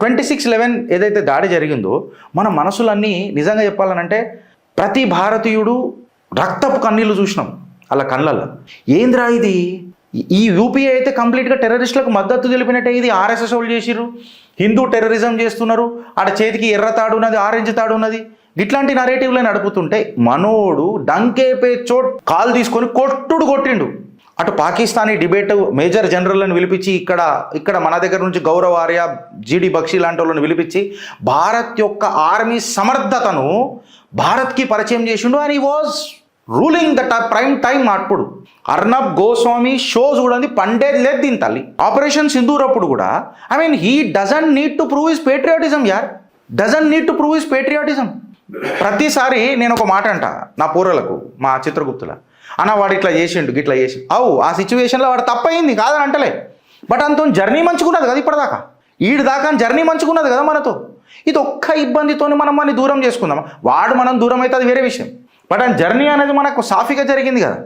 26/11 ఏదైతే దాడి జరిగిందో మన మనసులన్నీ నిజంగా చెప్పాలనంటే ప్రతి భారతీయుడు రక్తపు కన్నీళ్లు చూసినాం అలా కళ్ళల్లో. ఏంద్రా ఇది, ఈ యూపీఏ అయితే కంప్లీట్గా టెర్రరిస్టులకు మద్దతు తెలిపినట్టే, ఇది ఆర్ఎస్ఎస్ వాళ్ళు చేసిర్రు, హిందూ టెర్రరిజం చేస్తున్నారు, ఆడ చేతికి ఎర్ర తాడు ఉన్నది, ఆరెంజ్ తాడు ఉన్నది, ఇట్లాంటి నరేటివ్లో నడుపుతుంటే మనోడు డంకేపే చోట్ కాల్ తీసుకొని కొట్టిండు. అటు పాకిస్తానీ డిబేట్ మేజర్ జనరల్ని పిలిపించి ఇక్కడ మన దగ్గర నుంచి గౌరవ్ ఆర్య, జీడి బక్షి లాంటి వాళ్ళని పిలిపించి భారత్ యొక్క ఆర్మీ సమర్థతను భారత్కి పరిచయం చేసిండు. And he was ruling that prime time. అప్పుడు అర్నబ్ గోస్వామి షో చూడండి, పండేది లేదు దీని తల్లి. ఆపరేషన్ సింధూర్ అప్పుడు కూడా he doesn't need to prove his patriotism యార్, doesn't need to prove his patriotism. ప్రతిసారి నేను ఒక మాట అంట నా పూర్వలకు, మా చిత్రగుప్తుల, అన్న వాడు ఇట్లా చేసిండు గిట్లా చేసి, ఆ సిచ్యువేషన్లో వాడు తప్పయింది కాదని అంటలే, బట్ అంత జర్నీ మంచుకున్నది కదా ఇప్పటిదాకా, దాకా జర్నీ మంచుకున్నది కదా మనతో. ఇది ఒక్క ఇబ్బందితో మనం దూరం చేసుకుందాం, వాడు మనం దూరం అయితే అది వేరే విషయం, బట్ ఆ జర్నీ అనేది మనకు సాఫీగా జరిగింది కదా.